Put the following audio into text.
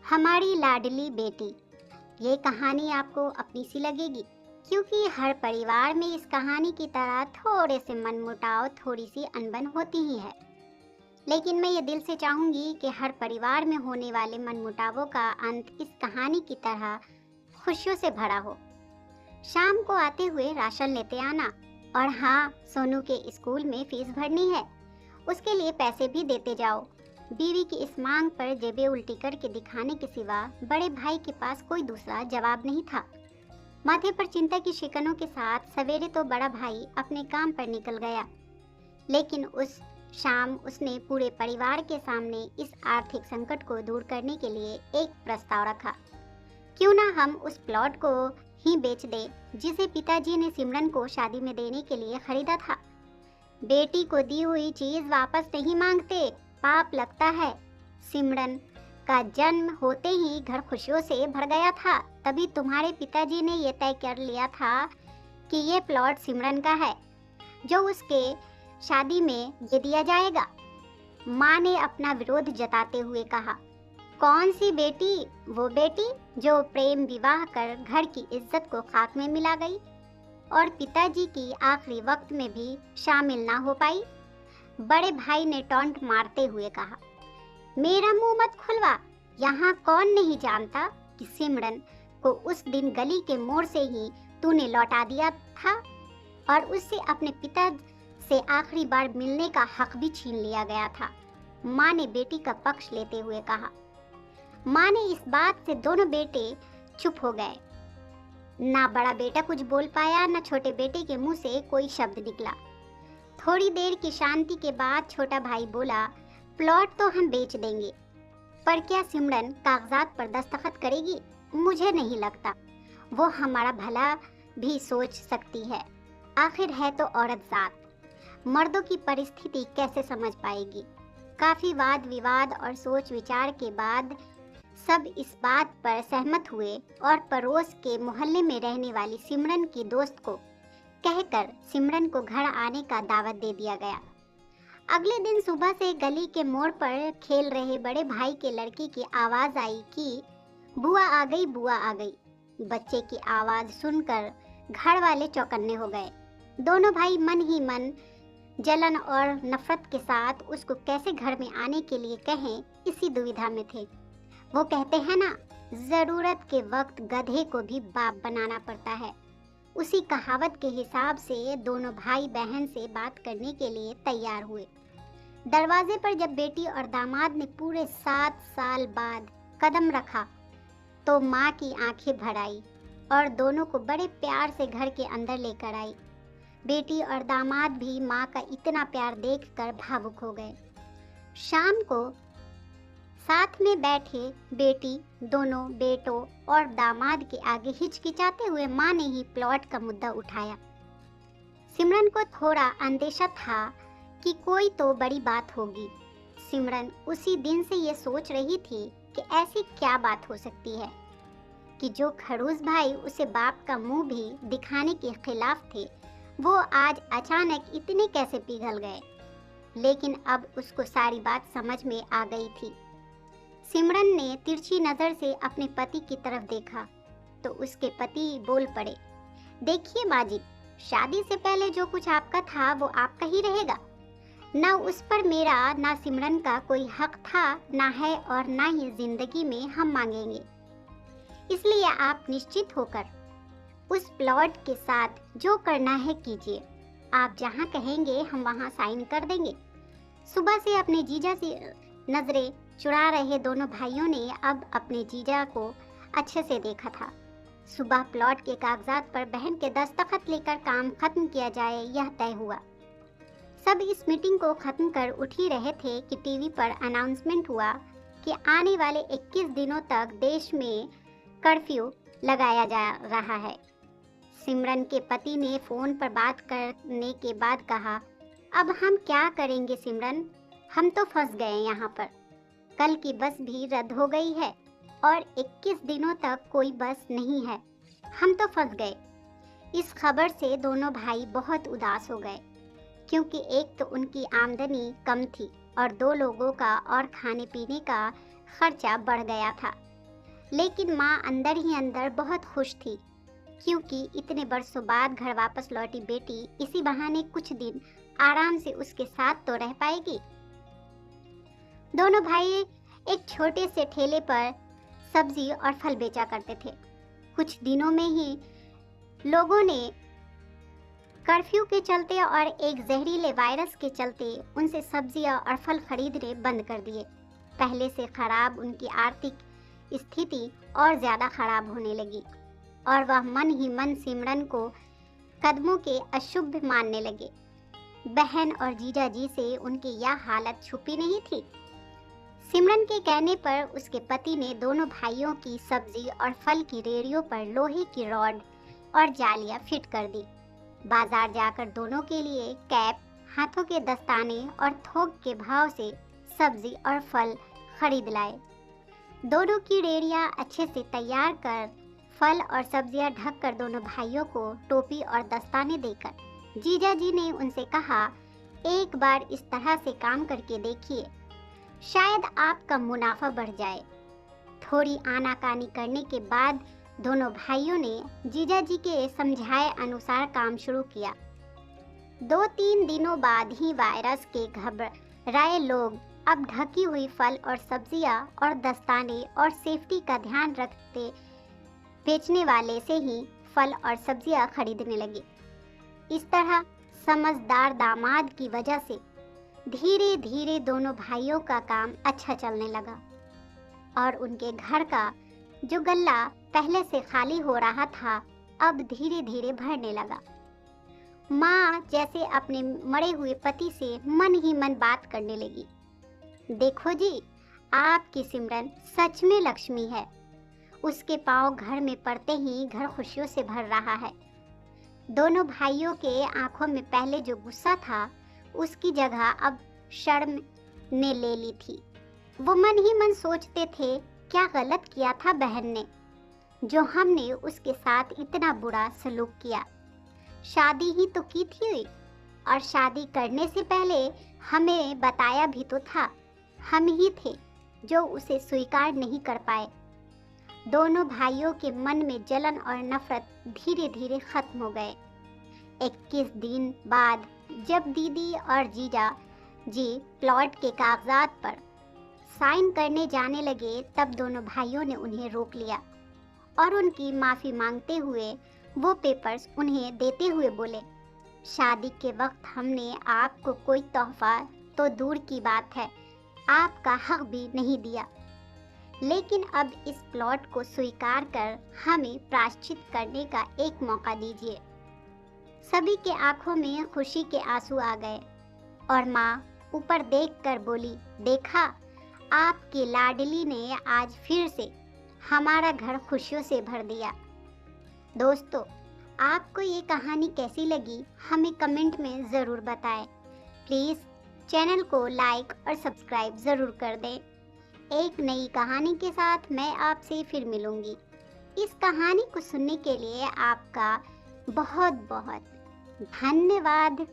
हमारी लाडली बेटी। ये कहानी आपको अपनी सी लगेगी क्योंकि हर परिवार में इस कहानी की तरह थोड़े से मनमुटाव, थोड़ी सी अनबन होती ही है। लेकिन मैं ये दिल से चाहूंगी कि हर परिवार में होने वाले मनमुटावों का अंत इस कहानी की तरह खुशियों से भरा हो। शाम को आते हुए राशन लेते आना, और हाँ, सोनू के स्कूल में फीस भरनी है, उसके लिए पैसे भी देते जाओ। बीवी की इस मांग पर जेबें उल्टी करके दिखाने के सिवा बड़े भाई के पास कोई दूसरा जवाब नहीं था। माथे पर चिंता की शिकनों के साथ सवेरे तो बड़ा भाई अपने काम पर निकल गया, लेकिन उस शाम उसने पूरे परिवार के सामने इस आर्थिक संकट को दूर करने के लिए एक प्रस्ताव रखा। क्यों ना हम उस प्लॉट को ही बेच दें जिसे पिताजी ने सिमरन को शादी में देने के लिए खरीदा था। बेटी को दी हुई चीज वापस नहीं मांगते, पाप लगता है। सिमरन का जन्म होते ही घर खुशियों से भर गया था, तभी तुम्हारे पिताजी ने यह तय कर लिया था कि ये प्लॉट सिमरन का है, जो उसके शादी में दे दिया जाएगा। माँ ने अपना विरोध जताते हुए कहा, कौन सी बेटी? वो बेटी जो प्रेम विवाह कर घर की इज्जत को खाक में मिला गई और पिताजी की आखिरी वक्त में भी शामिल ना हो पाई। बड़े भाई ने टॉन्ट मारते हुए कहा, मेरा मुंह मत खुलवा। यहाँ कौन नहीं जानता कि सिमरन को उस दिन गली के मोड़ से ही तूने लौटा दिया था और उससे अपने पिता से आखिरी बार मिलने का हक भी छीन लिया गया था। माँ ने बेटी का पक्ष लेते हुए कहा। माँ ने इस बात से दोनों बेटे चुप हो गए। ना बड़ा बेटा कुछ बोल पाया, ना छोटे बेटे के मुंह से कोई शब्द निकला। थोड़ी देर की शांति के बाद छोटा भाई बोला, प्लॉट तो हम बेच देंगे, पर क्या सिमरन कागजात पर दस्तखत करेगी? मुझे नहीं लगता। वो हमारा भला भी सोच सकती है, आखिर है तो औरत जात। मर्दों की परिस्थिति कैसे समझ पाएगी? काफी वाद विवाद और सोच विचार के बाद सब इस बात पर सहमत हुए और पड़ोस के मोहल्ले में रहने वाली सिमरन की दोस्त को कहकर सिमरन को घर आने का दावत दे दिया गया। अगले दिन सुबह से गली के मोड़ पर खेल रहे बड़े भाई के लड़के की आवाज आई कि बुआ आ गई, बुआ आ गई। बच्चे की आवाज सुनकर घर वाले चौकन्ने हो गए। दोनों भाई मन ही मन जलन और नफरत के साथ उसको कैसे घर में आने के लिए कहें, इसी दुविधा में थे। वो कहते हैं ना, जरूरत के वक्त गधे को भी बाप बनाना पड़ता है। उसी कहावत के हिसाब से दोनों भाई बहन से बात करने के लिए तैयार हुए। दरवाजे पर जब बेटी और दामाद ने पूरे 7 साल बाद कदम रखा तो माँ की आंखें भर आई और दोनों को बड़े प्यार से घर के अंदर लेकर आई। बेटी और दामाद भी माँ का इतना प्यार देखकर भावुक हो गए। शाम को साथ में बैठे बेटी दोनों बेटों और दामाद के आगे हिचकिचाते हुए माँ ने ही प्लॉट का मुद्दा उठाया। सिमरन को थोड़ा अंदेशा था कि कोई तो बड़ी बात होगी। सिमरन उसी दिन से ये सोच रही थी कि ऐसी क्या बात हो सकती है कि जो खड़ूस भाई उसे बाप का मुंह भी दिखाने के खिलाफ थे, वो आज अचानक इतने कैसे पिघल गए। लेकिन अब उसको सारी बात समझ में आ गई थी। सिमरन ने तिरछी नजर से अपने पति की तरफ देखा तो उसके पति बोल पड़े, देखिए माँ जी, शादी से पहले जो कुछ आपका था वो आपका ही रहेगा। ना उस पर मेरा ना सिमरन का कोई हक था, ना है और ना ही जिंदगी में हम मांगेंगे। इसलिए आप निश्चित होकर उस प्लॉट के साथ जो करना है कीजिए। आप जहाँ कहेंगे हम वहाँ साइन कर देंगे। सुबह से अपने जीजा से नजरें चुरा रहे दोनों भाइयों ने अब अपने जीजा को अच्छे से देखा था। सुबह प्लॉट के कागजात पर बहन के दस्तखत लेकर काम खत्म किया जाए, यह तय हुआ। सब इस मीटिंग को खत्म कर उठ ही रहे थे कि टीवी पर अनाउंसमेंट हुआ कि आने वाले 21 दिनों तक देश में कर्फ्यू लगाया जा रहा है। सिमरन के पति ने फोन पर बात करने के बाद कहा, अब हम क्या करेंगे सिमरन, हम तो फंस गए यहाँ पर। कल की बस भी रद्द हो गई है और 21 दिनों तक कोई बस नहीं है, हम तो फंस गए। इस खबर से दोनों भाई बहुत उदास हो गए, क्योंकि एक तो उनकी आमदनी कम थी और 2 लोगों का और खाने पीने का खर्चा बढ़ गया था। लेकिन माँ अंदर ही अंदर बहुत खुश थी, क्योंकि इतने बरसों बाद घर वापस लौटी बेटी इसी बहाने कुछ दिन आराम से उसके साथ तो रह पाएगी। दोनों भाई एक छोटे से ठेले पर सब्जी और फल बेचा करते थे। कुछ दिनों में ही लोगों ने कर्फ्यू के चलते और एक जहरीले वायरस के चलते उनसे सब्जियां और फल खरीदने बंद कर दिए। पहले से खराब उनकी आर्थिक स्थिति और ज्यादा खराब होने लगी और वह मन ही मन सिमरन को कदमों के अशुभ मानने लगे। बहन और जीजा जी से उनकी यह हालत छुपी नहीं थी। सिमरन के कहने पर उसके पति ने दोनों भाइयों की सब्जी और फल की रेहड़ियों पर लोहे की रॉड और जालियां फिट कर दी। बाजार जाकर दोनों के लिए कैप, हाथों के दस्ताने और थोक के भाव से सब्जी और फल खरीद लाए। दोनों की रेहड़ियां अच्छे से तैयार कर, फल और सब्जियां ढक कर दोनों भाइयों को टोपी और दस्ताने देकर जीजा जी ने उनसे कहा, एक बार इस तरह से काम करके देखिए, शायद आपका मुनाफा बढ़ जाए। थोड़ी आनाकानी करने के बाद दोनों भाइयों ने जीजा जी के समझाए अनुसार काम शुरू किया। 2-3 दिनों बाद ही वायरस के घबराए लोग अब ढकी हुई फल और सब्जियां और दस्ताने और सेफ्टी का ध्यान रखते बेचने वाले से ही फल और सब्जियां खरीदने लगे। इस तरह समझदार दामाद की वजह से धीरे धीरे दोनों भाइयों का काम अच्छा चलने लगा और उनके घर का जो गल्ला पहले से खाली हो रहा था अब धीरे धीरे भरने लगा। माँ जैसे अपने मरे हुए पति से मन ही मन बात करने लगी, देखो जी, आपकी सिमरन सच में लक्ष्मी है। उसके पांव घर में पड़ते ही घर खुशियों से भर रहा है। दोनों भाइयों के आंखों में पहले जो गुस्सा था उसकी जगह अब शर्म ने ले ली थी। वो मन ही मन सोचते थे, क्या गलत किया था बहन ने, जो हमने उसके साथ इतना बुरा सलूक किया। शादी ही तो की थी और शादी करने से पहले हमें बताया भी तो था। हम ही थे जो उसे स्वीकार नहीं कर पाए। दोनों भाइयों के मन में जलन और नफरत धीरे धीरे खत्म हो गए। 21 दिन बाद जब दीदी और जीजा जी प्लॉट के कागजात पर साइन करने जाने लगे, तब दोनों भाइयों ने उन्हें रोक लिया और उनकी माफी मांगते हुए वो पेपर्स उन्हें देते हुए बोले, शादी के वक्त हमने आपको कोई तोहफा तो दूर की बात है, आपका हक भी नहीं दिया, लेकिन अब इस प्लॉट को स्वीकार कर हमें प्रायश्चित करने का एक मौका दीजिए। सभी के आंखों में खुशी के आंसू आ गए और माँ ऊपर देखकर बोली, देखा, आपकी लाडली ने आज फिर से हमारा घर खुशियों से भर दिया। दोस्तों, आपको ये कहानी कैसी लगी हमें कमेंट में ज़रूर बताएं। प्लीज़ चैनल को लाइक और सब्सक्राइब ज़रूर कर दें। एक नई कहानी के साथ मैं आपसे फिर मिलूंगी। इस कहानी को सुनने के लिए आपका बहुत बहुत धन्यवाद।